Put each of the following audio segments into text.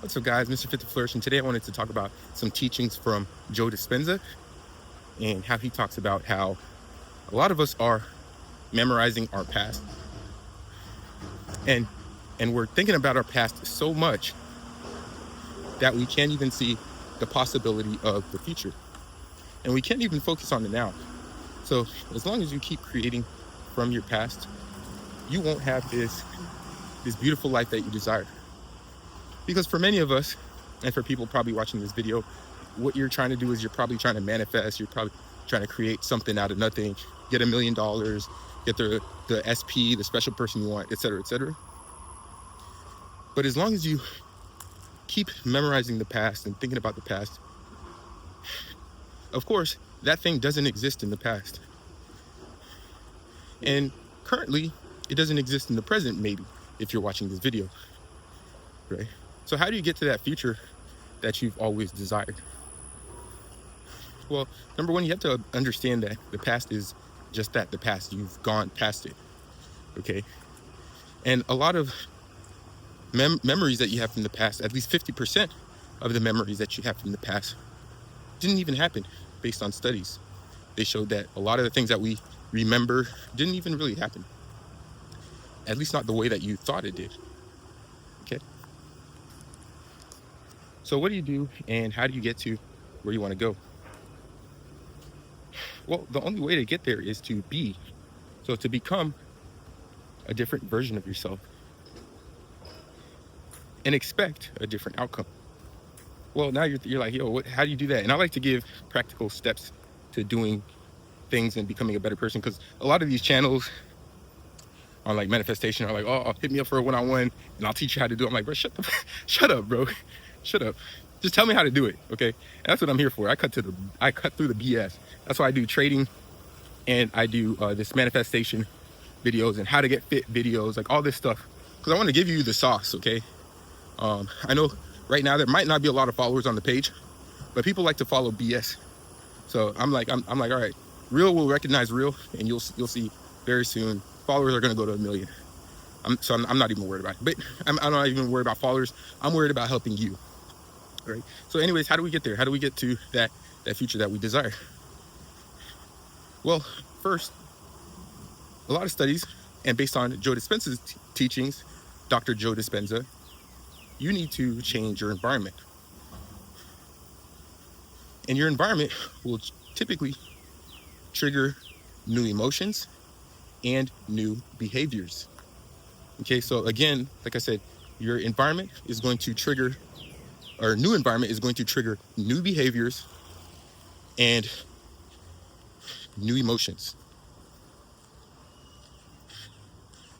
What's up, guys? Mr. Fit to Flourish, and today I wanted to talk about some teachings from Joe Dispenza and how he talks about how a lot of us are memorizing our past, and we're thinking about our past so much that we can't even see the possibility of the future, and we can't even focus on the now. So as long as you keep creating from your past, you won't have this beautiful life that you desire. Because for many of us, and for people probably watching this video, what you're trying to do is you're probably trying to manifest, you're probably trying to create something out of nothing, get $1 million, get the SP, the special person you want, etc., etc. But as long as you keep memorizing the past and thinking about the past, of course, that thing doesn't exist in the past. And currently, it doesn't exist in the present, maybe, if you're watching this video, right? So how do you get to that future that you've always desired? Well, number one, you have to understand that the past is just that, the past. You've gone past it, okay? And a lot of memories that you have from the past, at least 50% of the memories that you have from the past didn't even happen based on studies. They showed that a lot of the things that we remember didn't even really happen, at least not the way that you thought it did, okay? So what do you do and how do you get to where you want to go? Well, the only way to get there is to be. So to become a different version of yourself and expect a different outcome. Well, now you're like, yo, how do you do that? And I like to give practical steps to doing things and becoming a better person, because a lot of these channels on like manifestation are like, oh, hit me up for a one-on-one and I'll teach you how to do it. I'm like, bro, shut up, bro. Shut up. Just tell me how to do it, okay? And that's what I'm here for. I cut through the BS. That's why I do trading and I do this manifestation videos and how to get fit videos, like all this stuff, because I want to give you the sauce, okay? I know right now there might not be a lot of followers on the page, but people like to follow BS. So I'm like, all right, real will recognize real, and you'll see very soon followers are going to go to 1 million. I'm not even worried about it, but I'm not even worried about followers. I'm worried about helping you, right? So anyways, how do we get there? How do we get to that future that we desire? Well, first, a lot of studies, and based on Joe Dispenza's teachings, Dr. Joe Dispenza, you need to change your environment. And your environment will typically trigger new emotions and new behaviors. Okay, so again, like I said, your environment is going to trigger, or new environment is going to trigger new behaviors and new emotions.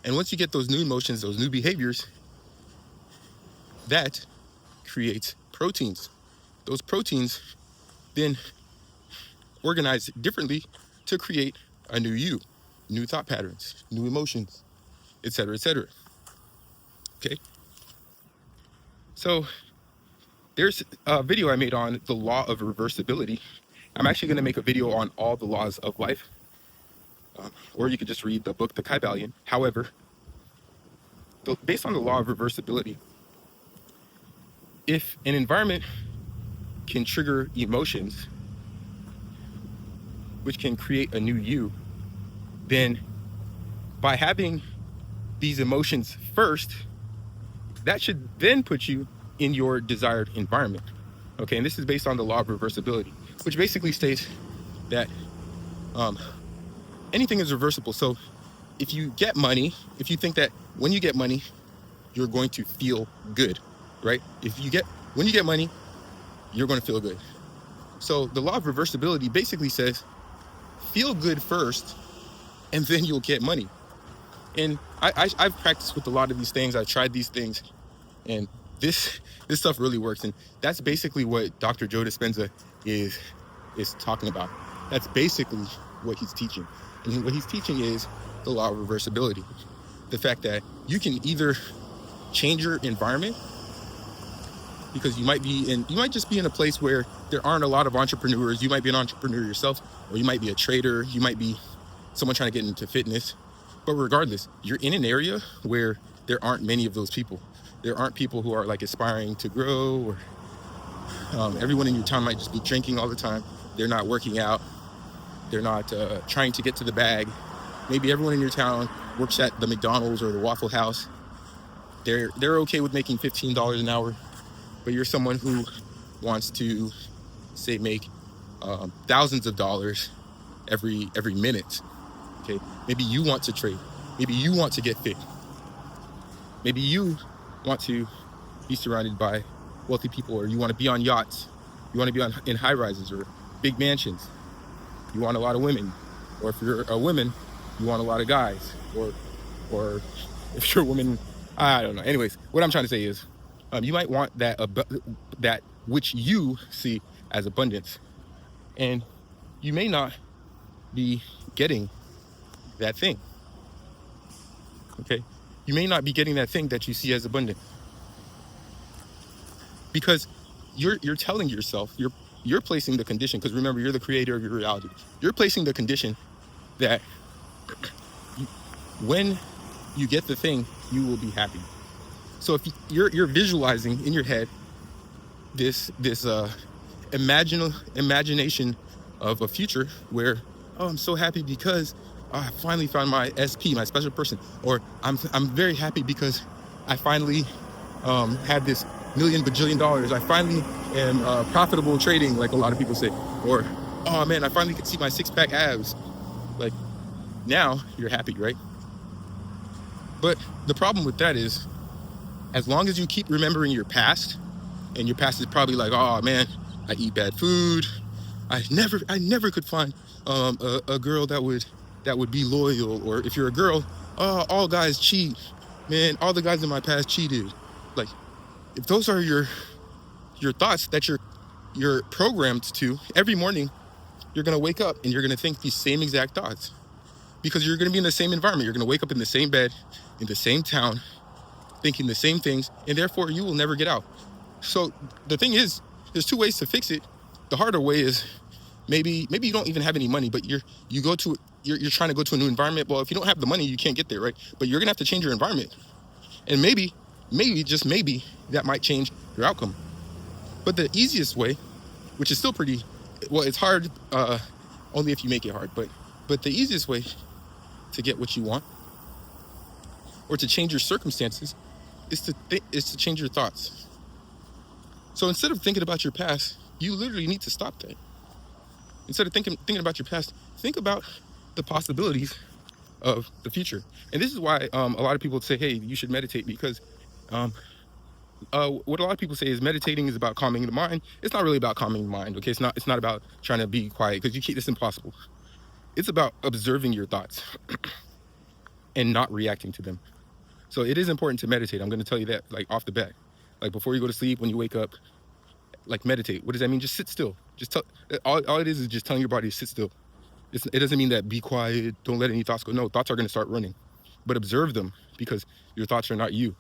And once you get those new emotions, those new behaviors, that creates proteins. Those proteins then organize differently to create a new you, new thought patterns, new emotions, etc., etc. Okay. So there's a video I made on the law of reversibility. I'm actually going to make a video on all the laws of life, or you could just read the book, The Kybalion. However, based on the law of reversibility, if an environment can trigger emotions, which can create a new you, then by having these emotions first, that should then put you in your desired environment. Okay, and this is based on the law of reversibility, which basically states that anything is reversible. So if you get money, if you think that when you get money, you're going to feel good, right? When you get money, you're going to feel good. So the law of reversibility basically says, feel good first, and then you'll get money. And I've practiced with a lot of these things. I've tried these things, and this stuff really works. And that's basically what Dr. Joe Dispenza is talking about. That's basically what he's teaching. And what he's teaching is the law of reversibility. The fact that you can either change your environment, because you might just be in a place where there aren't a lot of entrepreneurs. You might be an entrepreneur yourself, or you might be a trader. You might be someone trying to get into fitness. But regardless, you're in an area where there aren't many of those people. There aren't people who are like aspiring to grow, or everyone in your town might just be drinking all the time. They're not working out. They're not trying to get to the bag. Maybe everyone in your town works at the McDonald's or the Waffle House. They're okay with making $15 an hour, but you're someone who wants to, say, make thousands of dollars every minute. Okay, maybe you want to trade. Maybe you want to get fit. Maybe you want to be surrounded by wealthy people, or you want to be on yachts. You want to be in high rises or big mansions. You want a lot of women, or if you're a woman, you want a lot of guys, or if you're a woman, I don't know. Anyways, what I'm trying to say is, you might want that which you see as abundance, and you may not be getting that thing. Okay, you may not be getting that thing that you see as abundant, because you're telling yourself, you're placing the condition, because remember, you're the creator of your reality. You're placing the condition that when you get the thing, you will be happy. So if you're visualizing in your head this imagination of a future where, oh, I'm so happy because I finally found my SP, my special person, or I'm very happy because I finally had this million bajillion dollars. I finally am profitable trading, like a lot of people say, or, oh man, I finally can see my six-pack abs. Like, now you're happy, right? But the problem with that is, as long as you keep remembering your past, and your past is probably like, oh man, I eat bad food. I never could find a girl that would be loyal. Or if you're a girl, oh, all guys cheat, man. All the guys in my past cheated. Like, if those are your thoughts that you're programmed to, every morning you're gonna wake up and you're gonna think these same exact thoughts, because you're gonna be in the same environment. You're gonna wake up in the same bed, in the same town, thinking the same things, and therefore you will never get out. So the thing is, there's two ways to fix it. The harder way is, maybe you don't even have any money, but you're trying to go to a new environment. Well, if you don't have the money, you can't get there, right? But you're gonna have to change your environment, and maybe just maybe that might change your outcome. But the easiest way, which is still pretty, well, it's hard only if you make it hard, but the easiest way to get what you want, or to change your circumstances, is to change your thoughts. So instead of thinking about your past, you literally need to stop that. Instead of thinking about your past, think about the possibilities of the future. And this is why a lot of people say, hey, you should meditate, because what a lot of people say is meditating is about calming the mind. It's not really about calming the mind, okay? It's not about trying to be quiet, because it's impossible. It's about observing your thoughts and not reacting to them. So it is important to meditate. I'm going to tell you that, like, off the bat. Like, before you go to sleep, when you wake up, like, meditate. What does that mean? Just sit still. All it is just telling your body to sit still. It doesn't mean that be quiet, don't let any thoughts go. No, thoughts are going to start running, but observe them, because your thoughts are not you.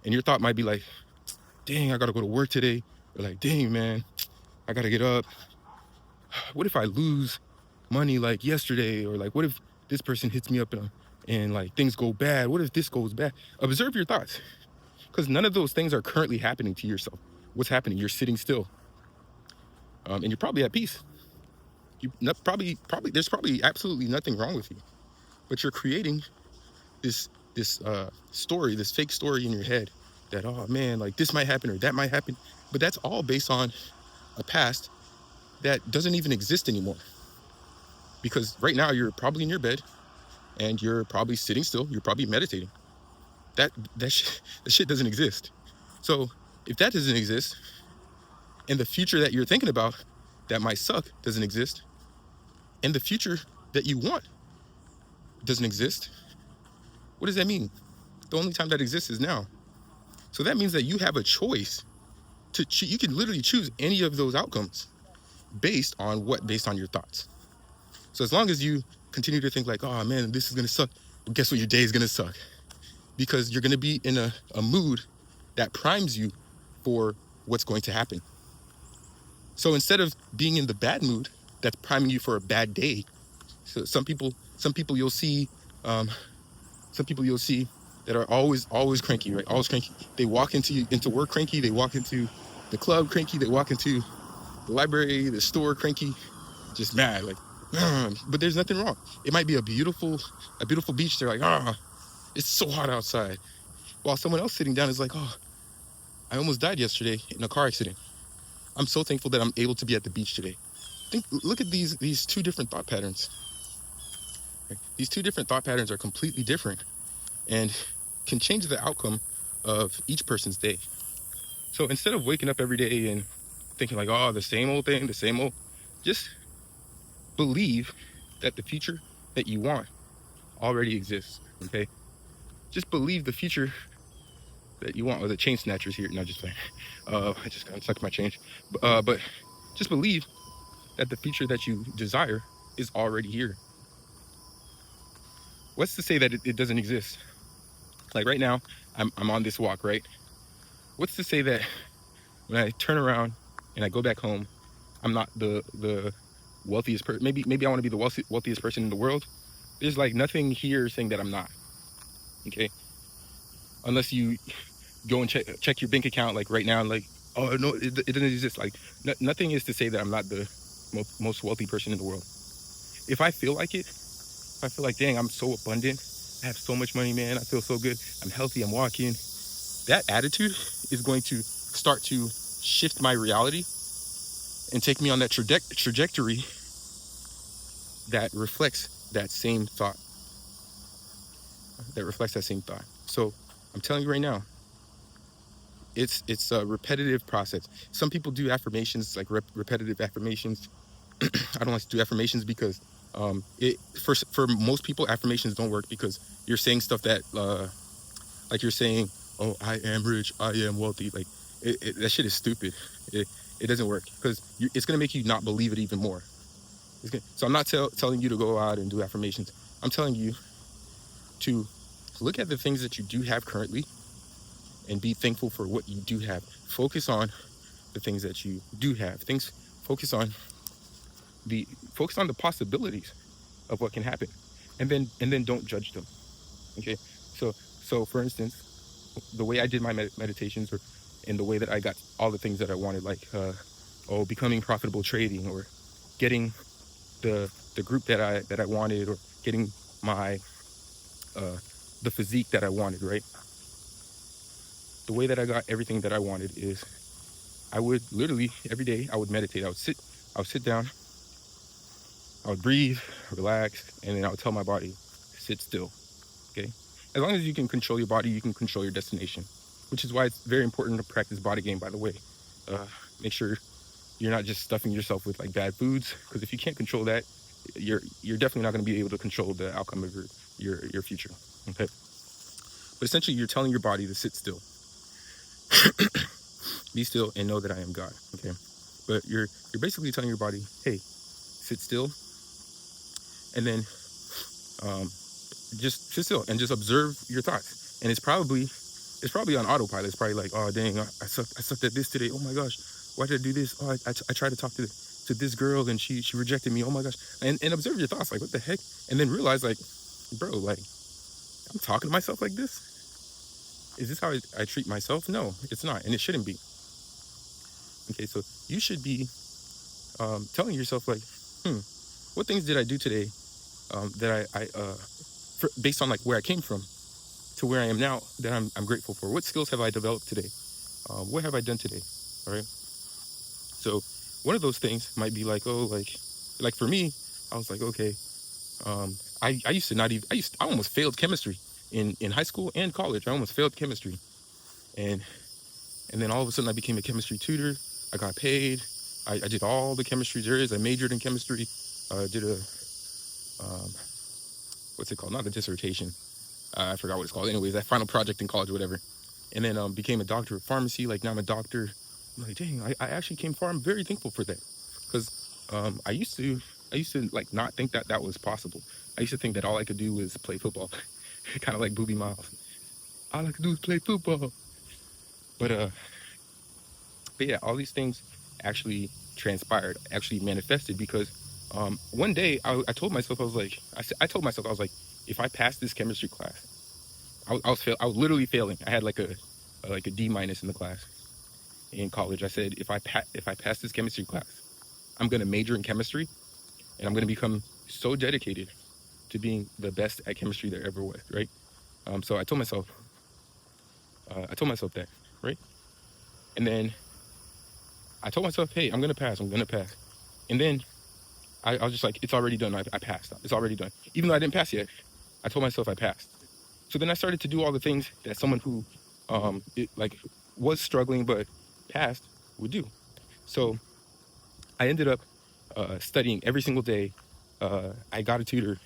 And your thought might be like, dang, I got to go to work today. Or like, dang, man, I got to get up. What if I lose money like yesterday? Or like, what if this person hits me up and like things go bad? What if this goes bad? Observe your thoughts, because none of those things are currently happening to yourself. What's happening? You're sitting still, and you're probably at peace. There's probably absolutely nothing wrong with you, but you're creating this story, this fake story in your head that, oh man, like this might happen or that might happen, but that's all based on a past that doesn't even exist anymore. Because right now you're probably in your bed and you're probably sitting still, you're probably meditating. That shit doesn't exist. So if that doesn't exist, and the future that you're thinking about that might suck doesn't exist, and the future that you want doesn't exist, what does that mean? The only time that exists is now. So that means that you have a choice you can literally choose any of those outcomes based on your thoughts. So as long as you continue to think like, oh man, this is gonna suck, well, guess what? Your day is gonna suck, because you're gonna be in a mood that primes you for what's going to happen. So instead of being in the bad mood that's priming you for a bad day, so some people you'll see that are always cranky, right? Always cranky. They walk into work cranky. They walk into the club cranky. They walk into the library, the store cranky, just mad, like. But there's nothing wrong. It might be a beautiful beach. They're like, it's so hot outside. While someone else sitting down is like, oh, I almost died yesterday in a car accident. I'm so thankful that I'm able to be at the beach today. Look at these two different thought patterns. Right? These two different thought patterns are completely different and can change the outcome of each person's day. So instead of waking up every day and thinking like, oh, the same old thing, the same old, just believe that the future that you want already exists. Okay? Just believe the future that you want. Or the chain snatchers here. No, just playing. I just got stuck my change. But just believe that the future that you desire is already here. What's to say that it doesn't exist? Like right now, I'm on this walk, right? What's to say that when I turn around and I go back home, I'm not the wealthiest person? Maybe I want to be the wealthiest person in the world. There's like nothing here saying that I'm not. Okay, unless you go and check your bank account like right now, like, oh no, it doesn't exist. Like nothing is to say that I'm not the most wealthy person in the world. If I feel like it, if I feel like, dang, I'm so abundant, I have so much money, man, I feel so good, I'm healthy, I'm walking, that attitude is going to start to shift my reality and take me on that trajectory that reflects that same thought. So I'm telling you right now, it's a repetitive process. Some people do affirmations, like repetitive affirmations. I don't like to do affirmations because for most people, affirmations don't work because you're saying stuff that like you're saying, oh, I am rich, I am wealthy. Like that shit is stupid. It doesn't work because it's gonna make you not believe it even more. So I'm not telling you to go out and do affirmations. I'm telling you to look at the things that you do have currently and be thankful for what you do have. Focus on the things that you do have. Focus on the possibilities of what can happen, and then don't judge them. Okay, so for instance, the way I did my meditations, or in the way that I got all the things that I wanted, like becoming profitable trading, or getting the group that I wanted, or getting my the physique that I wanted, right? The way that I got everything that I wanted is I would literally every day I would meditate. I would sit down, I would breathe, relax, and then I would tell my body, sit still. Okay? As long as you can control your body, you can control your destination, which is why it's very important to practice body game, by the way. Make sure you're not just stuffing yourself with like bad foods, because if you can't control that, you're definitely not going to be able to control the outcome of your future. Okay? But essentially, you're telling your body to sit still. Be still and know that I am God. Okay? But you're basically telling your body, hey, sit still, and then just sit still and just observe your thoughts. And it's probably on autopilot. It's probably like, oh dang, I sucked at this today. Oh my gosh, why did I do this? Oh, I tried to talk to this girl and she rejected me. Oh my gosh. And observe your thoughts, like, what the heck? And then realize, like, bro, like, I'm talking to myself like this? Is this how I treat myself? No, it's not, and it shouldn't be. Okay, so you should be telling yourself, like, what things did I do today that I based on like where I came from to where I am now, that I'm grateful for? What skills have I developed today? What have I done today? All right. So one of those things might be like, oh, like for me, I was like, okay, I used to not even, I almost failed chemistry in high school and college. I almost failed chemistry. And then all of a sudden I became a chemistry tutor. I got paid. I did all the chemistry there is. I majored in chemistry. Did a, what's it called? Not a dissertation. I forgot what it's called. Anyways, that final project in college, whatever. And then became a doctor of pharmacy. Like now I'm a doctor. I'm like, dang, I actually came far. I'm very thankful for that. Because I used to like not think that was possible. I used to think that all I could do was play football. Kind of like Booby Miles. All I could do is play football. But yeah, all these things actually transpired, actually manifested, because one day I told myself, I was like, if I pass this chemistry class, I was literally failing. I had like a D minus in the class in college. I said if I pass this chemistry class, I'm gonna major in chemistry, and I'm gonna become so dedicated to being the best at chemistry there ever was. Right. So I told myself that. Right. And then I told myself, hey, I'm gonna pass. I'm gonna pass. And then I was just like, it's already done. I passed. It's already done. Even though I didn't pass yet, I told myself I passed. So then I started to do all the things that someone who like was struggling but passed would do. So I ended up studying every single day. I got a tutor,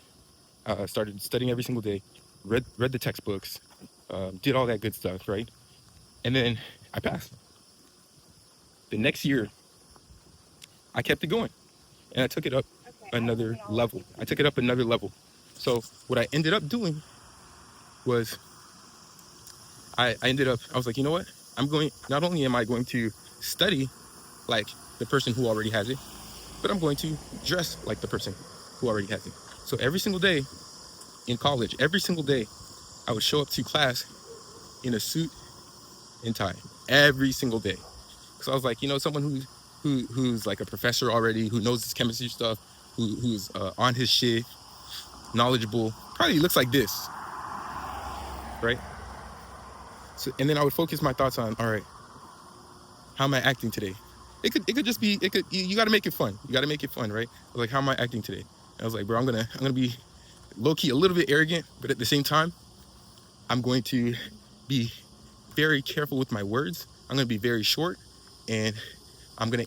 started studying every single day, read the textbooks, did all that good stuff, right? And then I passed. The next year, I kept it going, and I took it up another level. I took it up another level. So what I ended up doing was I was like, you know what? Not only am I going to study like the person who already has it, but I'm going to dress like the person who already has it. So every single day in college, every single day, I would show up to class in a suit and tie every single day. So I was like, someone who's like a professor already, who knows this chemistry stuff, who's on his shit, knowledgeable, probably looks like this, right? So, and then I would focus my thoughts on, all right, how am I acting today? It could just be, you got to make it fun. You got to make it fun, right? Like, how am I acting today? And I was like, bro, I'm gonna be low key a little bit arrogant, but at the same time, I'm going to be very careful with my words. I'm gonna be very short, and I'm gonna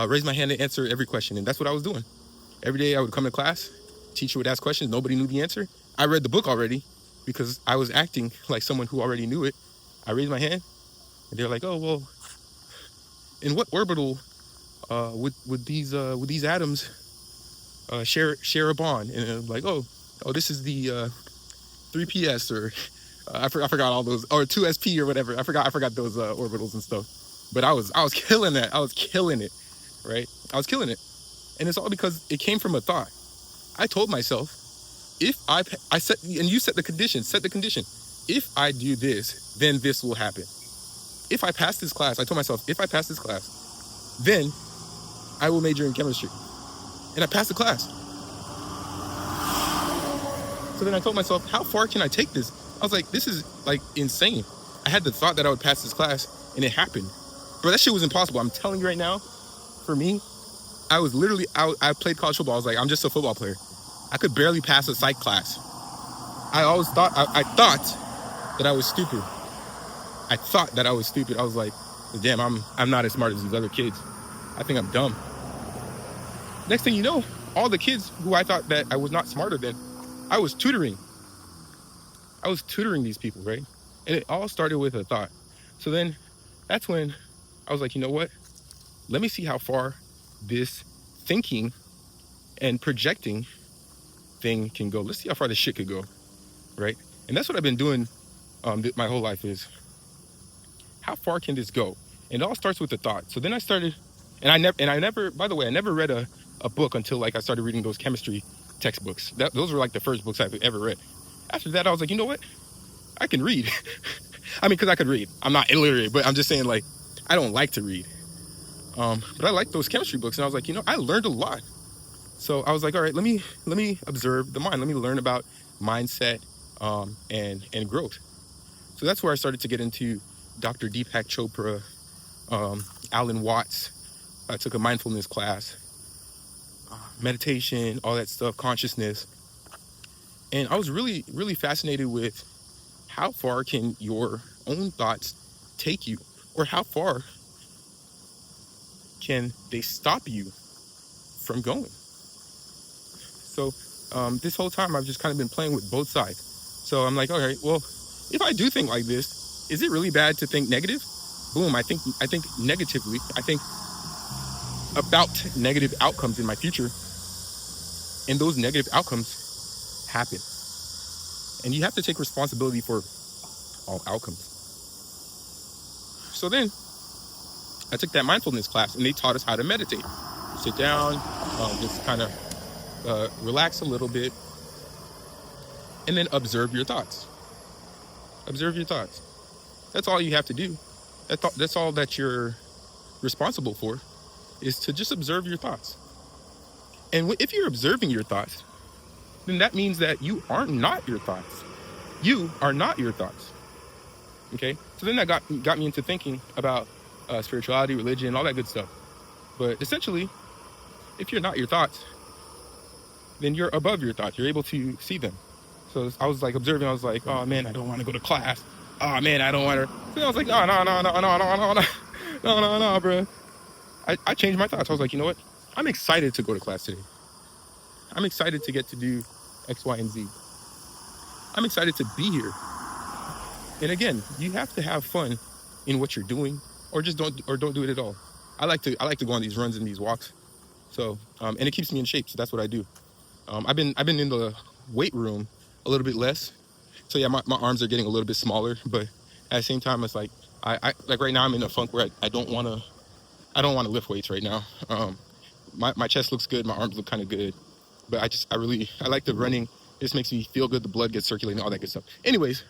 raise my hand and answer every question. And that's what I was doing. Every day I would come to class, teacher would ask questions, nobody knew the answer. I read the book already because I was acting like someone who already knew it. I raised my hand, and they're like, oh, well, in what orbital would these atoms share a bond? And I'm like, oh, this is the 3ps, or I forgot all those, or 2sp or whatever. I forgot those orbitals and stuff. But I was killing that. I was killing it, right? I was killing it, and it's all because it came from a thought. I told myself, if I set, and you set the condition. If I do this, then this will happen. If I pass this class, I told myself, if I pass this class, then I will major in chemistry. And I passed the class. So then I told myself, how far can I take this? I was like, this is like insane. I had the thought that I would pass this class, and it happened. But that shit was impossible. I'm telling you right now, for me, I was literally, I played college football. I was like, I'm just a football player. I could barely pass a psych class. I thought that I was stupid. I was like, damn, I'm not as smart as these other kids. I think I'm dumb. Next thing you know, all the kids who I thought that I was not smarter than, I was tutoring these people, right? And it all started with a thought. So then that's when I was like, you know what? Let me see how far this thinking and projecting thing can go. Let's see how far this shit could go, right? And that's what I've been doing my whole life, is how far can this go? And it all starts with the thought. So then I started, and I never, by the way, I never read a book until like I started reading those chemistry textbooks. Those were like the first books I've ever read. After that, I was like, you know what? I can read. I mean, because I could read. I'm not illiterate, but I'm just saying, like, I don't like to read. But I like those chemistry books, and I was like, I learned a lot. So I was like, all right, let me observe the mind. Let me learn about mindset and growth. So that's where I started to get into Dr. Deepak Chopra, Alan Watts. I took a mindfulness class, meditation, all that stuff, consciousness. And I was really, really fascinated with how far can your own thoughts take you, or how far can they stop you from going? So this whole time I've just kind of been playing with both sides. So I'm like, all right, well, if I do think like this, is it really bad to think negative? Boom, I think negatively. I think about negative outcomes in my future, and those negative outcomes happen. And you have to take responsibility for all outcomes. So then I took that mindfulness class, and they taught us how to meditate. Sit down, just kind of relax a little bit, and then observe your thoughts. Observe your thoughts. That's all you have to do. That's all that you're responsible for, is to just observe your thoughts. And if you're observing your thoughts, then that means that you are not your thoughts. You are not your thoughts. Okay? So then that got me into thinking about spirituality, religion, all that good stuff. But essentially, if you're not your thoughts, then you're above your thoughts. You're able to see them. So I was like observing. I was like, oh man, I don't want to go to class. Oh man, I don't want to. So I was like, no, bro. I changed my thoughts. I was like, you know what? I'm excited to go to class today. I'm excited to get to do X, Y, and Z. I'm excited to be here. And again, you have to have fun in what you're doing, or just don't do it at all. I like to go on these runs and these walks. So and it keeps me in shape. So that's what I do. I've been in the weight room a little bit less. So yeah, my arms are getting a little bit smaller, but at the same time, it's like I like right now I'm in a funk where I don't want to lift weights right now. My chest looks good, my arms look kind of good, but I like the running. It just makes me feel good. The blood gets circulating, all that good stuff. Anyways,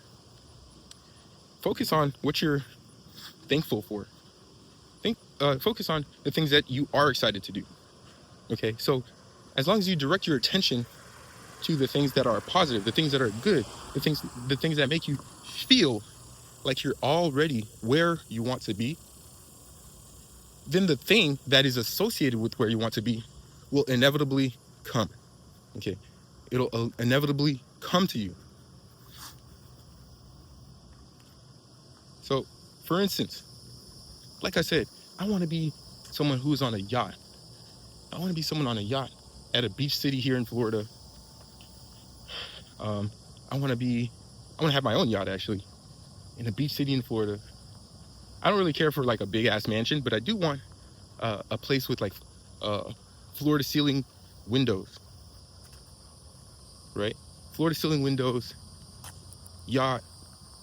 focus on what you're thankful for. Focus on the things that you are excited to do. Okay, so as long as you direct your attention to the things that are positive, the things that are good, the things that make you feel like you're already where you want to be, then the thing that is associated with where you want to be will inevitably come. Okay, it'll inevitably come to you. So, for instance, like I said, I want to be someone who's on a yacht. I want to be someone on a yacht at a beach city here in Florida. I want to have my own yacht actually in a beach city in Florida. I don't really care for like a big ass mansion, but I do want a place with like floor to ceiling windows, right? Floor to ceiling windows, yacht,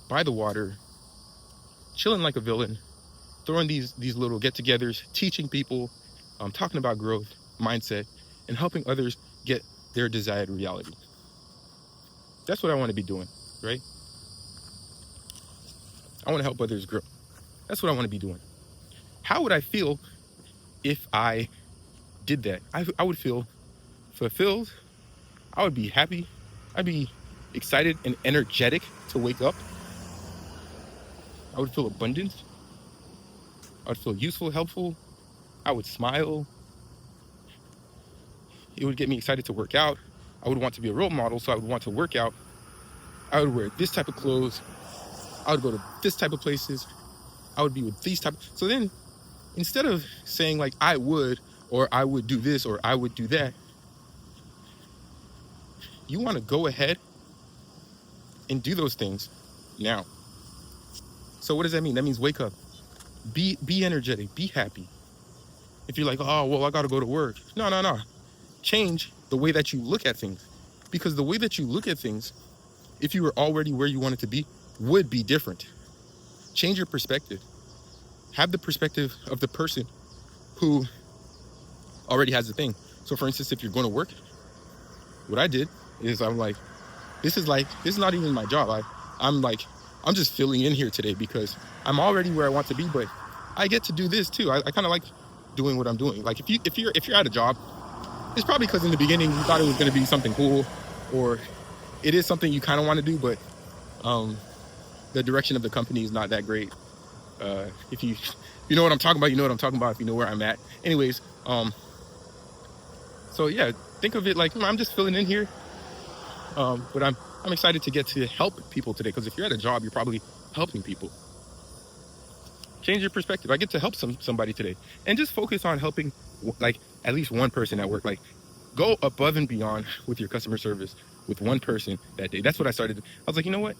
by the water, chilling like a villain, throwing these little get-togethers, teaching people, talking about growth, mindset, and helping others get their desired reality. That's what I want to be doing, right? I want to help others grow. That's what I want to be doing. How would I feel if I did that? I would feel fulfilled. I would be happy. I'd be excited and energetic to wake up. I would feel abundance. I would feel useful, helpful. I would smile. It would get me excited to work out. I would want to be a role model, so I would want to work out. I would wear this type of clothes. I would go to this type of places. I would be with these type. So then, instead of saying like I would, or I would do this, or I would do that, you want to go ahead and do those things now. So what does that mean? That means wake up. Be energetic. Be happy. If you're like, oh, well, I got to go to work. No. Change the way that you look at things. Because the way that you look at things, if you were already where you wanted to be, would be different. Change your perspective. Have the perspective of the person who already has the thing. So for instance, if you're going to work, what I did is I'm like, this is not even my job. I'm just filling in here today because I'm already where I want to be, but I get to do this too. I kind of like doing what I'm doing. Like if you're at a job, it's probably because in the beginning you thought it was going to be something cool, or it is something you kind of want to do, but the direction of the company is not that great. If you know what I'm talking about, you know what I'm talking about. If you know where I'm at, anyways. So yeah, think of it like I'm just filling in here, but I'm excited to get to help people today, because if you're at a job, you're probably helping people. Change your perspective. I get to help somebody today, and just focus on helping like at least one person at work. Like go above and beyond with your customer service with one person that day. That's what I started. I was like, you know what?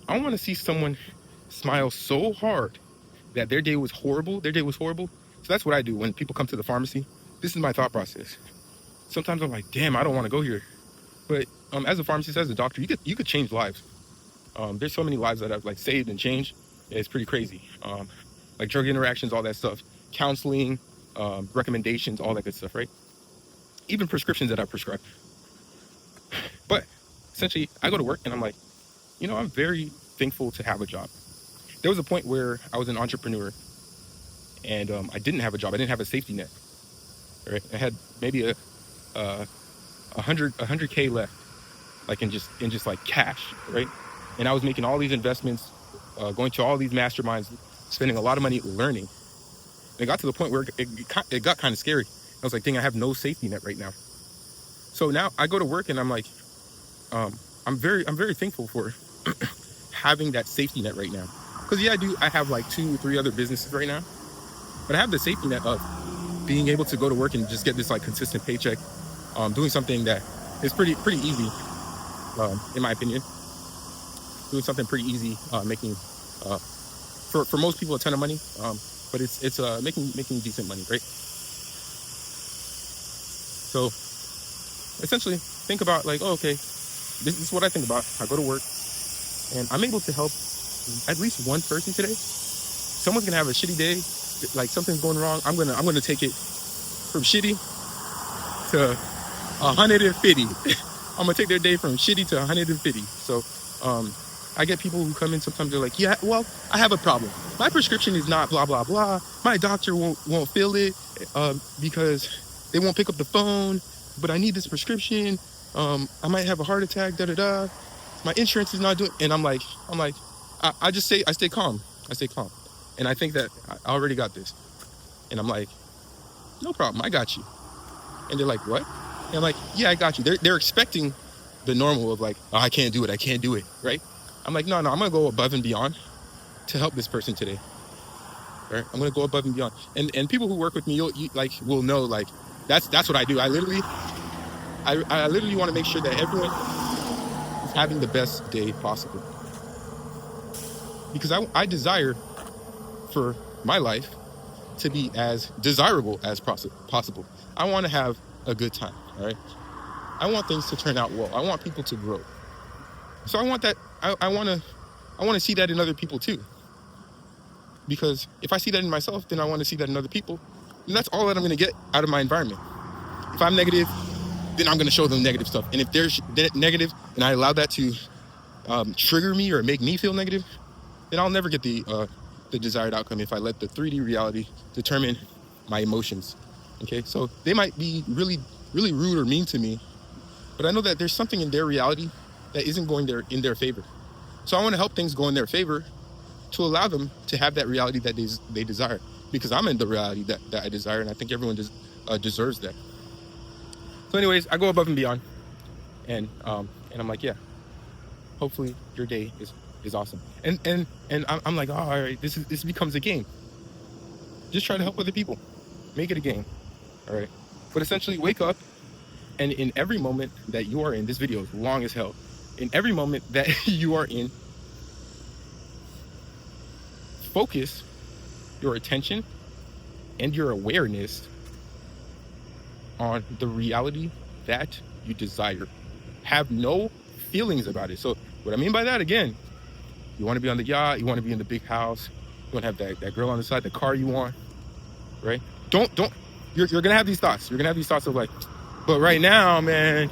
I want to see someone smile so hard that their day was horrible. So that's what I do when people come to the pharmacy. This is my thought process. Sometimes I'm like, damn, I don't want to go here. But as a pharmacist, as a doctor, you could change lives. There's so many lives that I've like saved and changed. It's pretty crazy. Like drug interactions, all that stuff, counseling, recommendations, all that good stuff, right? Even prescriptions that I prescribe. But essentially, I go to work and I'm like, I'm very thankful to have a job. There was a point where I was an entrepreneur and I didn't have a job. I didn't have a safety net. Right? I had maybe a 100K left, like in just like cash, right? And I was making all these investments, going to all these masterminds, spending a lot of money learning. And it got to the point where it got kind of scary. I was like, dang, I have no safety net right now. So now I go to work and I'm like, I'm very thankful for having that safety net right now. Because yeah, I have like 2 or 3 other businesses right now, but I have the safety net of being able to go to work and just get this like consistent paycheck, doing something that is pretty easy, in my opinion. Doing something pretty easy, making for most people a ton of money, but it's making decent money, right? So essentially, think about like, oh, okay, this is what I think about. I go to work, and I'm able to help at least one person today. Someone's gonna have a shitty day, like something's going wrong. I'm gonna take it from shitty to 150. I'm gonna take their day from shitty to 150. So I get people who come in sometimes, they're like, yeah, well, I have a problem. My prescription is not blah blah blah. My doctor won't fill it because they won't pick up the phone, but I need this prescription. I might have a heart attack, da da da. My insurance is not doing, and I'm like, I stay calm. I stay calm. And I think that I already got this. And I'm like, no problem, I got you. And they're like, what? And I'm like, yeah, I got you. They're expecting the normal of like, oh, I can't do it, right? I'm like, no, I'm gonna go above and beyond to help this person today. Right? I'm gonna go above and beyond. And people who work with me, will know, like, that's what I do. I literally want to make sure that everyone is having the best day possible. Because I desire for my life to be as desirable as possible. I want to have a good time, all right? I want things to turn out well. I want people to grow. So I want that. I want to see that in other people too. Because if I see that in myself, then I want to see that in other people. And that's all that I'm going to get out of my environment. If I'm negative, then I'm going to show them negative stuff. And if they're negative and I allow that to trigger me or make me feel negative, then I'll never get the desired outcome if I let the 3D reality determine my emotions. Okay, so they might be really, really rude or mean to me, but I know that there's something in their reality that isn't going in their favor. So I want to help things go in their favor to allow them to have that reality that they desire, because I'm in the reality that I desire, and I think everyone deserves that. So anyways, I go above and beyond, and I'm like, yeah, hopefully your day is awesome. And I'm like, oh, all right, this becomes a game. Just try to help other people. Make it a game. All right. But essentially, wake up, and in every moment that you are in, this video is long as hell. In every moment that you are in, focus your attention and your awareness on the reality that you desire. Have no feelings about it. So what I mean by that, again, you want to be on the yacht, you want to be in the big house, you want to have that girl on the side, the car you want, right? You're gonna have these thoughts. You're gonna have these thoughts of like, but right now, man,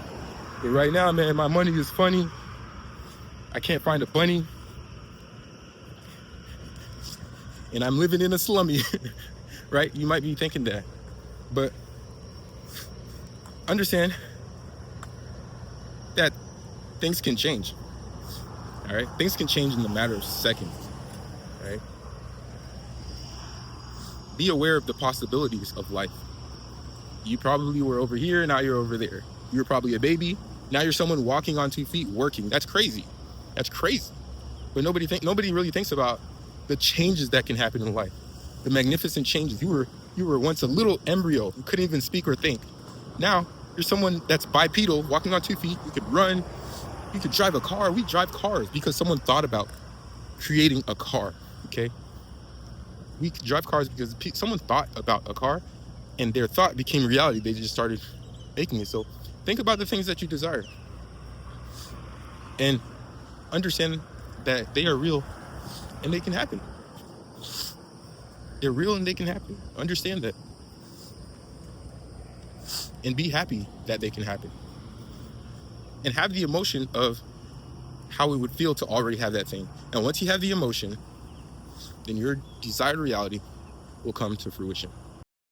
my money is funny. I can't find a bunny. And I'm living in a slummy, right? You might be thinking that, but understand that things can change, all right? Things can change in a matter of seconds, all right? Be aware of the possibilities of life. You probably were over here, now you're over there. You were probably a baby, now you're someone walking on 2 feet, working. That's crazy. That's crazy. But nobody really thinks about the changes that can happen in life, the magnificent changes. You were once a little embryo who couldn't even speak or think. Now you're someone that's bipedal, walking on 2 feet. You could run, you could drive a car. We drive cars because someone thought about creating a car. Okay, we could drive cars because someone thought about a car, and their thought became reality. They just started making it. So think about the things that you desire, and understand that they are real and they can happen. They're real and they can happen. Understand that. And be happy that they can happen. And have the emotion of how it would feel to already have that thing. And once you have the emotion, then your desired reality will come to fruition.